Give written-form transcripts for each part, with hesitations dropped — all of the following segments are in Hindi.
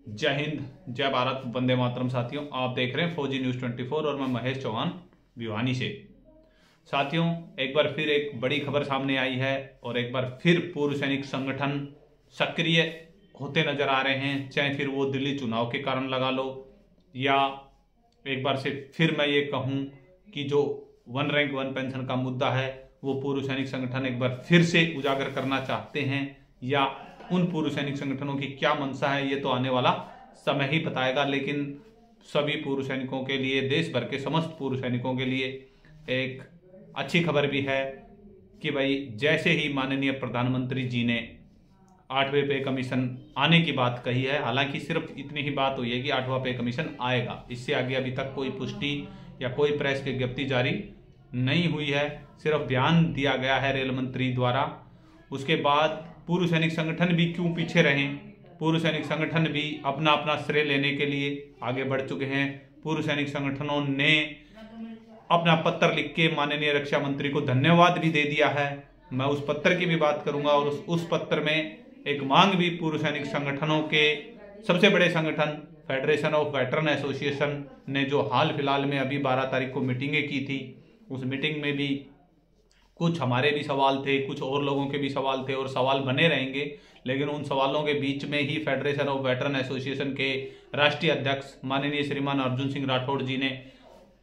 जय हिंद, जय भारत, वंदे मातरम। साथियों, आप देख रहे हैं फौजी न्यूज 24 और मैं महेश चौहान भिवानी से। साथियों, एक बार फिर एक बड़ी खबर सामने आई है और एक बार फिर पूर्व सैनिक संगठन सक्रिय होते नजर आ रहे हैं, चाहे फिर वो दिल्ली चुनाव के कारण लगा लो या एक बार से फिर मैं ये कहूं कि जो वन रैंक वन पेंशन का मुद्दा है वो पूर्व सैनिक संगठन एक बार फिर से उजागर करना चाहते हैं, या उन पूर्व सैनिक संगठनों की क्या मंशा है ये तो आने वाला समय ही बताएगा। लेकिन सभी पूर्व सैनिकों के लिए, देश भर के समस्त पूर्व सैनिकों के लिए एक अच्छी खबर भी है कि भाई जैसे ही माननीय प्रधानमंत्री जी ने 8वें पे कमीशन आने की बात कही है, हालांकि सिर्फ इतनी ही बात हुई है कि 8वां पे कमीशन आएगा, इससे आगे अभी तक कोई पुष्टि या कोई प्रेस विज्ञप्ति जारी नहीं हुई है, सिर्फ बयान दिया गया है रेल मंत्री द्वारा। उसके बाद पूर्व सैनिक संगठन भी क्यों पीछे रहे, पूर्व सैनिक संगठन भी अपना अपना श्रेय लेने के लिए आगे बढ़ चुके हैं। पूर्व सैनिक संगठनों ने अपना पत्र लिख के माननीय रक्षा मंत्री को धन्यवाद भी दे दिया है। मैं उस पत्र की भी बात करूंगा और उस पत्र में एक मांग भी पूर्व सैनिक संगठनों के सबसे बड़े संगठन फेडरेशन ऑफ वेटरन एसोसिएशन ने जो हाल फिलहाल में अभी 12 तारीख को मीटिंगें की थी, उस मीटिंग में भी कुछ हमारे भी सवाल थे, कुछ और लोगों के भी सवाल थे और सवाल बने रहेंगे। लेकिन उन सवालों के बीच में ही फेडरेशन ऑफ वेटरन एसोसिएशन के राष्ट्रीय अध्यक्ष माननीय श्रीमान अर्जुन सिंह राठौड़ जी ने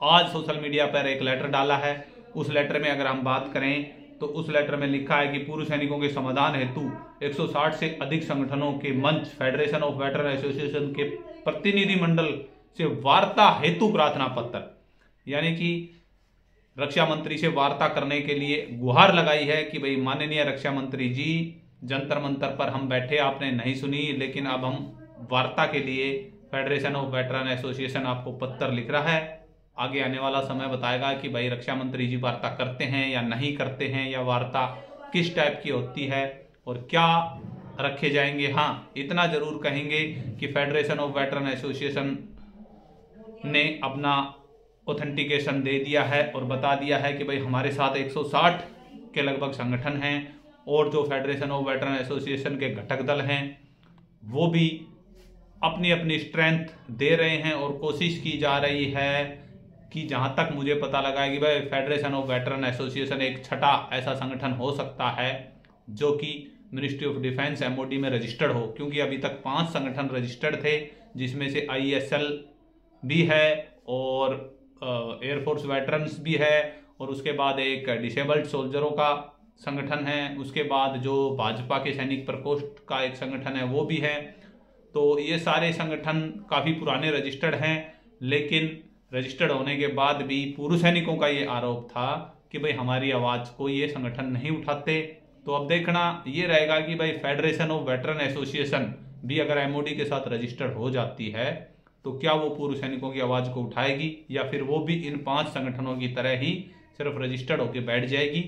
आज सोशल मीडिया पर एक लेटर डाला है। उस लेटर में अगर हम बात करें तो उस लेटर में लिखा है कि पूर्व सैनिकों के समाधान हेतु 160 से अधिक संगठनों के मंच फेडरेशन ऑफ वेटरन एसोसिएशन के प्रतिनिधि मंडल से वार्ता हेतु प्रार्थना पत्र, यानी कि रक्षा मंत्री से वार्ता करने के लिए गुहार लगाई है कि भाई माननीय रक्षा मंत्री जी, जंतर मंतर पर हम बैठे, आपने नहीं सुनी, लेकिन अब हम वार्ता के लिए फेडरेशन ऑफ वेटरन एसोसिएशन आपको पत्र लिख रहा है। आगे आने वाला समय बताएगा कि भाई रक्षा मंत्री जी वार्ता करते हैं या नहीं करते हैं, या वार्ता किस टाइप की होती है और क्या रखे जाएंगे। हाँ, इतना जरूर कहेंगे कि फेडरेशन ऑफ वेटरन एसोसिएशन ने अपना ऑथेंटिकेशन दे दिया है और बता दिया है कि भाई हमारे साथ 160 के लगभग संगठन हैं और जो फेडरेशन ऑफ वेटरन एसोसिएशन के घटक दल हैं वो भी अपनी अपनी स्ट्रेंथ दे रहे हैं और कोशिश की जा रही है कि जहां तक मुझे पता लगा है कि भाई फेडरेशन ऑफ वेटरन एसोसिएशन एक छठा ऐसा संगठन हो सकता है जो कि मिनिस्ट्री ऑफ डिफेंस MOD में रजिस्टर्ड हो, क्योंकि अभी तक 5 संगठन रजिस्टर्ड थे जिसमें से ISL भी है और एयरफोर्स वेटरन्स भी है और उसके बाद एक डिसेबल्ड सोल्जरों का संगठन है, उसके बाद जो भाजपा के सैनिक प्रकोष्ठ का एक संगठन है वो भी है। तो ये सारे संगठन काफ़ी पुराने रजिस्टर्ड हैं, लेकिन रजिस्टर्ड होने के बाद भी पूर्व सैनिकों का ये आरोप था कि भाई हमारी आवाज़ को ये संगठन नहीं उठाते। तो अब देखना ये रहेगा कि भाई फेडरेशन ऑफ वेटरन एसोसिएशन भी अगर MOD के साथ रजिस्टर्ड हो जाती है तो क्या वो पूर्व सैनिकों की आवाज़ को उठाएगी या फिर वो भी इन 5 संगठनों की तरह ही सिर्फ रजिस्टर्ड होकर बैठ जाएगी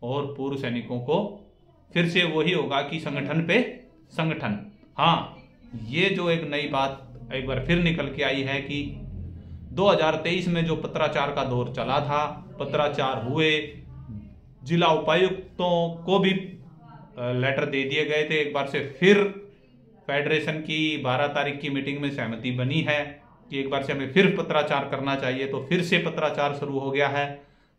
और पूर्व सैनिकों को फिर से वही होगा कि संगठन पे संगठन। हाँ, ये जो एक नई बात एक बार फिर निकल के आई है कि 2023 में जो पत्राचार का दौर चला था, पत्राचार हुए, जिला उपायुक्तों को भी लेटर दे दिए गए थे। एक बार से फिर फेडरेशन की 12 तारीख की मीटिंग में सहमति बनी है कि एक बार से हमें फिर पत्राचार करना चाहिए, तो फिर से पत्राचार शुरू हो गया है।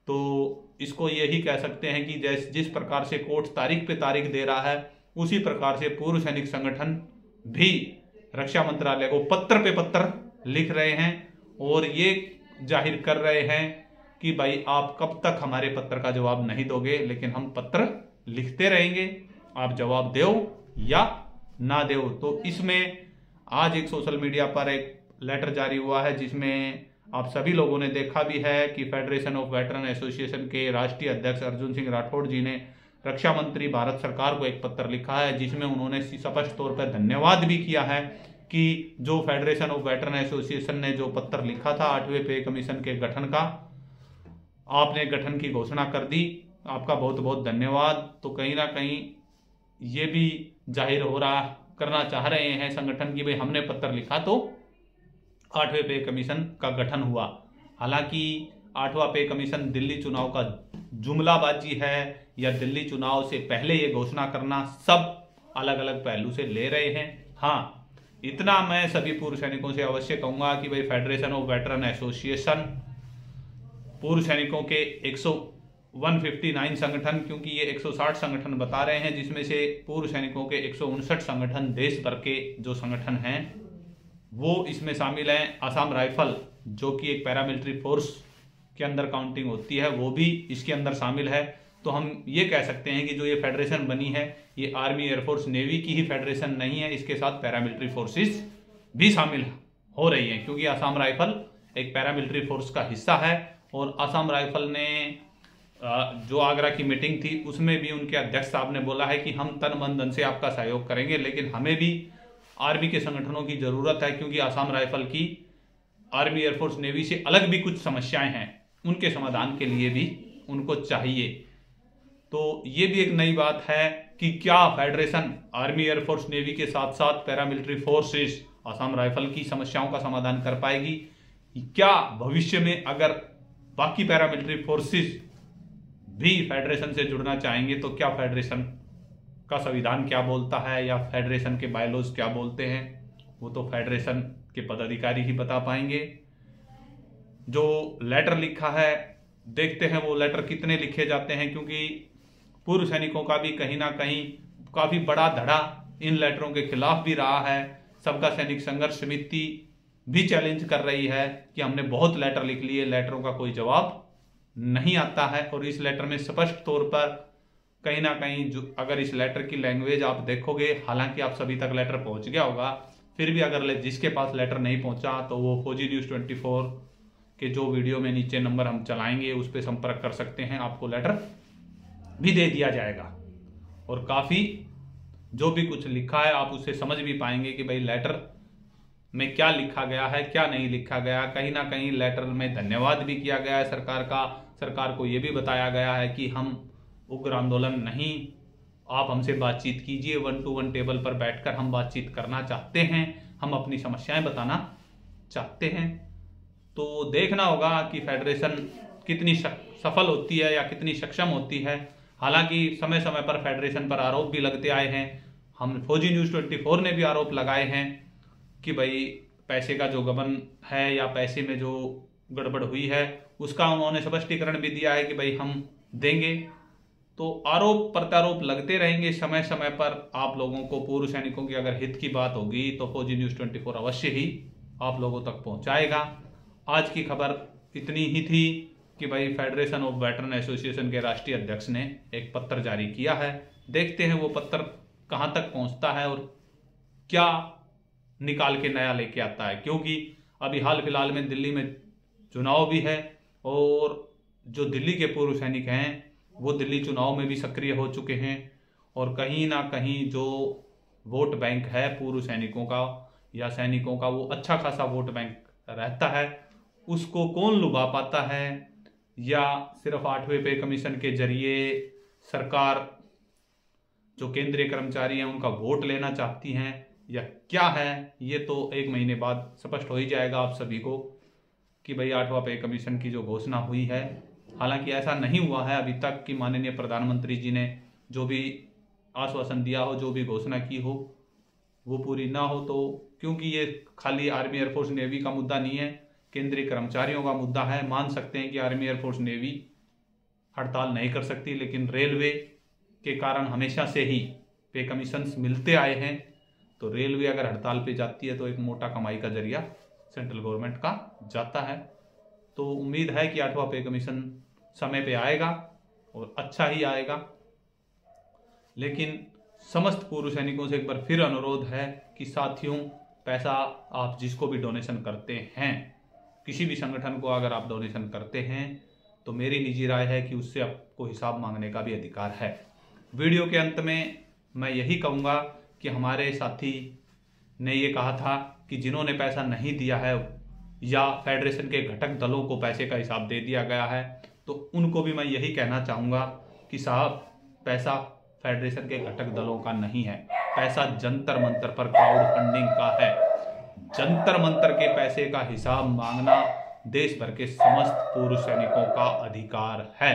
तो इसको यही कह सकते हैं कि जिस प्रकार से कोर्ट तारीख पे तारीख दे रहा है उसी प्रकार से पूर्व सैनिक संगठन भी रक्षा मंत्रालय को पत्र पे पत्र लिख रहे हैं और ये जाहिर कर रहे हैं कि भाई आप कब तक हमारे पत्र का जवाब नहीं दोगे, लेकिन हम पत्र लिखते रहेंगे, आप जवाब दो या ना दो। तो इसमें आज एक सोशल मीडिया पर एक लेटर जारी हुआ है जिसमें आप सभी लोगों ने देखा भी है कि फेडरेशन ऑफ वेटरन एसोसिएशन के राष्ट्रीय अध्यक्ष अर्जुन सिंह राठौड़ जी ने रक्षा मंत्री भारत सरकार को एक पत्र लिखा है जिसमें उन्होंने स्पष्ट तौर पर धन्यवाद भी किया है कि जो फेडरेशन ऑफ वेटरन एसोसिएशन ने जो पत्र लिखा था 8वें पे कमीशन के गठन का, आपने गठन की घोषणा कर दी, आपका बहुत बहुत धन्यवाद। तो कहीं ना कहीं ये भी जाहिर हो रहा करना चाह रहे हैं संगठन की भाई हमने पत्र लिखा तो 8वें पे कमीशन का गठन हुआ। हालांकि 8वां पे कमीशन दिल्ली चुनाव का जुमलाबाजी है या दिल्ली चुनाव से पहले ये घोषणा करना, सब अलग अलग पहलू से ले रहे हैं। हाँ, इतना मैं सभी पूर्व सैनिकों से अवश्य कहूंगा कि भाई फेडरेशन ऑफ वेटरन एसोसिएशन पूर्व सैनिकों के 159 संगठन, क्योंकि ये 160 संगठन बता रहे हैं, जिसमें से पूर्व सैनिकों के 159 संगठन देश भर के जो संगठन हैं वो इसमें शामिल हैं। असम राइफल जो कि एक पैरामिलिट्री फोर्स के अंदर काउंटिंग होती है वो भी इसके अंदर शामिल है। तो हम ये कह सकते हैं कि जो ये फेडरेशन बनी है ये आर्मी, एयरफोर्स, नेवी की ही फेडरेशन नहीं है, इसके साथ पैरामिलिट्री फोर्सेस भी शामिल हो रही हैं, क्योंकि असम राइफल एक पैरामिलिट्री फोर्स का हिस्सा है। और असम राइफल ने जो आगरा की मीटिंग थी उसमें भी उनके अध्यक्ष साहब ने बोला है कि हम तन मन धन से आपका सहयोग करेंगे, लेकिन हमें भी आर्मी के संगठनों की जरूरत है, क्योंकि असम राइफल की आर्मी, एयरफोर्स, नेवी से अलग भी कुछ समस्याएं हैं, उनके समाधान के लिए भी उनको चाहिए। तो ये भी एक नई बात है कि क्या फेडरेशन आर्मी, एयरफोर्स, नेवी के साथ साथ पैरामिलिट्री फोर्सेस असम राइफल की समस्याओं का समाधान कर पाएगी। क्या भविष्य में अगर बाकी पैरामिलिट्री फोर्सेस भी फेडरेशन से जुड़ना चाहेंगे तो क्या फेडरेशन का संविधान क्या बोलता है या फेडरेशन के बायलॉज क्या बोलते हैं, वो तो फेडरेशन के पदाधिकारी ही बता पाएंगे। जो लेटर लिखा है देखते हैं वो लेटर कितने लिखे जाते हैं, क्योंकि पूर्व सैनिकों का भी कहीं ना कहीं काफी बड़ा धड़ा इन लेटरों के खिलाफ भी रहा है। सबका सैनिक संघर्ष समिति भी चैलेंज कर रही है कि हमने बहुत लेटर लिख लिए, लेटरों का कोई जवाब नहीं आता है। और इस लेटर में स्पष्ट तौर पर कहीं ना कहीं जो अगर इस लेटर की लैंग्वेज आप देखोगे, हालांकि आप सभी तक लेटर पहुंच गया होगा, फिर भी अगर जिसके पास लेटर नहीं पहुंचा तो वो फौजी न्यूज 24 के जो वीडियो में नीचे नंबर हम चलाएंगे उस पर संपर्क कर सकते हैं, आपको लेटर भी दे दिया जाएगा। और काफी जो भी कुछ लिखा है आप उससे समझ भी पाएंगे कि भाई लेटर में क्या लिखा गया है, क्या नहीं लिखा गया। कहीं ना कहीं लेटर में धन्यवाद भी किया गया है सरकार का। सरकार को यह भी बताया गया है कि हम उग्र आंदोलन नहीं, आप हमसे बातचीत कीजिए, 1-to-1 टेबल पर बैठकर हम बातचीत करना चाहते हैं, हम अपनी समस्याएं बताना चाहते हैं। तो देखना होगा कि फेडरेशन कितनी सफल होती है या कितनी सक्षम होती है। हालांकि समय समय पर फेडरेशन पर आरोप भी लगते आए हैं। हम फौजी न्यूज 24 ने भी आरोप लगाए हैं कि भाई पैसे का जो गबन है या पैसे में जो गड़बड़ हुई है उसका उन्होंने स्पष्टीकरण भी दिया है कि भाई हम देंगे। तो आरोप प्रत्यारोप लगते रहेंगे समय समय पर। आप लोगों को पूर्व सैनिकों की अगर हित की बात होगी तो फौजी न्यूज 24 अवश्य ही आप लोगों तक पहुंचाएगा। आज की खबर इतनी ही थी कि भाई फेडरेशन ऑफ वेटरन एसोसिएशन के राष्ट्रीय अध्यक्ष ने एक पत्र जारी किया है। देखते हैं वो पत्र कहां तक पहुंचता है और क्या निकाल के नया लेके आता है, क्योंकि अभी हाल फिलहाल में दिल्ली में चुनाव भी है और जो दिल्ली के पूर्व सैनिक हैं वो दिल्ली चुनाव में भी सक्रिय हो चुके हैं। और कहीं ना कहीं जो वोट बैंक है पूर्व सैनिकों का या सैनिकों का, वो अच्छा खासा वोट बैंक रहता है। उसको कौन लुभा पाता है, या सिर्फ 8वें पे कमीशन के जरिए सरकार जो केंद्रीय कर्मचारी हैं उनका वोट लेना चाहती हैं, या क्या है, ये तो 1 महीने बाद स्पष्ट हो ही जाएगा आप सभी को कि भाई 8वां पे कमीशन की जो घोषणा हुई है। हालांकि ऐसा नहीं हुआ है अभी तक कि माननीय प्रधानमंत्री जी ने जो भी आश्वासन दिया हो, जो भी घोषणा की हो वो पूरी ना हो। तो क्योंकि ये खाली आर्मी, एयरफोर्स, नेवी का मुद्दा नहीं है, केंद्रीय कर्मचारियों का मुद्दा है। मान सकते हैं कि आर्मी, एयरफोर्स, नेवी हड़ताल नहीं कर सकती, लेकिन रेलवे के कारण हमेशा से ही पे कमीशंस मिलते आए हैं। तो रेलवे अगर हड़ताल पे जाती है तो एक मोटा कमाई का जरिया सेंट्रल गवर्नमेंट का जाता है। तो उम्मीद है कि 8वां पे कमीशन समय पे आएगा और अच्छा ही आएगा। लेकिन समस्त पूर्व सैनिकों से एक बार फिर अनुरोध है कि साथियों, पैसा आप जिसको भी डोनेशन करते हैं, किसी भी संगठन को अगर आप डोनेशन करते हैं तो मेरी निजी राय है कि उससे आपको हिसाब मांगने का भी अधिकार है। वीडियो के अंत में मैं यही कहूँगा कि हमारे साथी ने ये कहा था कि जिन्होंने पैसा नहीं दिया है या फेडरेशन के घटक दलों को पैसे का हिसाब दे दिया गया है, तो उनको भी मैं यही कहना चाहूँगा कि साहब, पैसा फेडरेशन के घटक दलों का नहीं है, पैसा जंतर मंतर पर क्राउड फंडिंग का है। जंतर मंतर के पैसे का हिसाब मांगना देश भर के समस्त पूर्व सैनिकों का अधिकार है।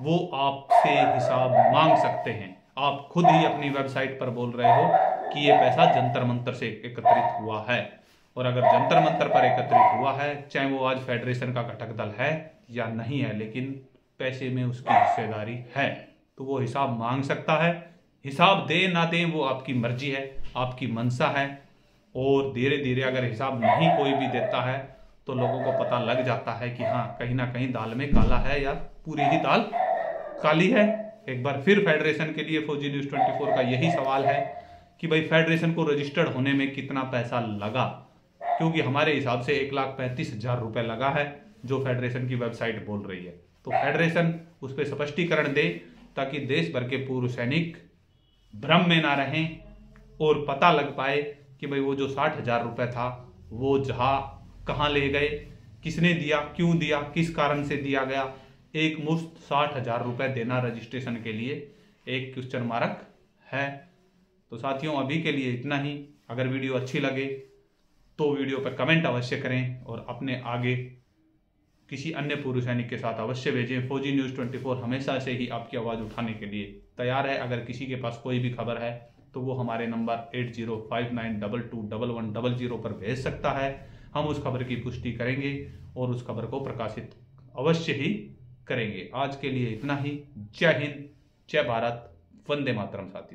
वो आपसे हिसाब मांग सकते हैं। आप खुद ही अपनी वेबसाइट पर बोल रहे हो कि ये पैसा जंतर मंतर से एकत्रित हुआ है। और अगर जंतर मंतर पर एकत्रित हुआ है, चाहे वो आज फेडरेशन का घटक दल है या नहीं है, लेकिन पैसे में उसकी हिस्सेदारी है, तो वो हिसाब मांग सकता है। हिसाब दे ना दे वो आपकी मर्जी है, आपकी मंशा है। और धीरे धीरे अगर हिसाब नहीं कोई भी देता है तो लोगों को पता लग जाता है कि हाँ, कहीं ना कहीं दाल में काला है या पूरी ही दाल काली है। एक बार फिर फेडरेशन के लिए फौजी न्यूज़ 24 का यही सवाल है कि भाई फेडरेशन को रजिस्टर्ड होने में कितना पैसा लगा, क्योंकि हमारे हिसाब से 1,35,000 रुपए लगा है जो फेडरेशन की वेबसाइट बोल रही है। तो फेडरेशन उस पर स्पष्टीकरण दे ताकि देश भर के पूर्व सैनिक भ्रम में ना रहें और पता लग पाए कि भाई वो जो 60,000 रुपए था वो कहाँ ले गए, किसने दिया, क्यों दिया, किस कारण से दिया गया। एक मुश्त 60,000 रुपए देना रजिस्ट्रेशन के लिए एक क्वेश्चन मार्क है। तो साथियों, अभी के लिए इतना ही। अगर वीडियो अच्छी लगे तो वीडियो पर कमेंट अवश्य करें और अपने आगे किसी अन्य पूर्व सैनिक के साथ अवश्य भेजें। फौजी न्यूज़ 24 हमेशा से ही आपकी आवाज़ उठाने के लिए तैयार है। अगर किसी के पास कोई भी खबर है तो वो हमारे नंबर 8059221100 पर भेज सकता है। हम उस खबर की पुष्टि करेंगे और उस खबर को प्रकाशित अवश्य ही करेंगे। आज के लिए इतना ही। जय हिंद, जय भारत, वंदे मातरम साथियों।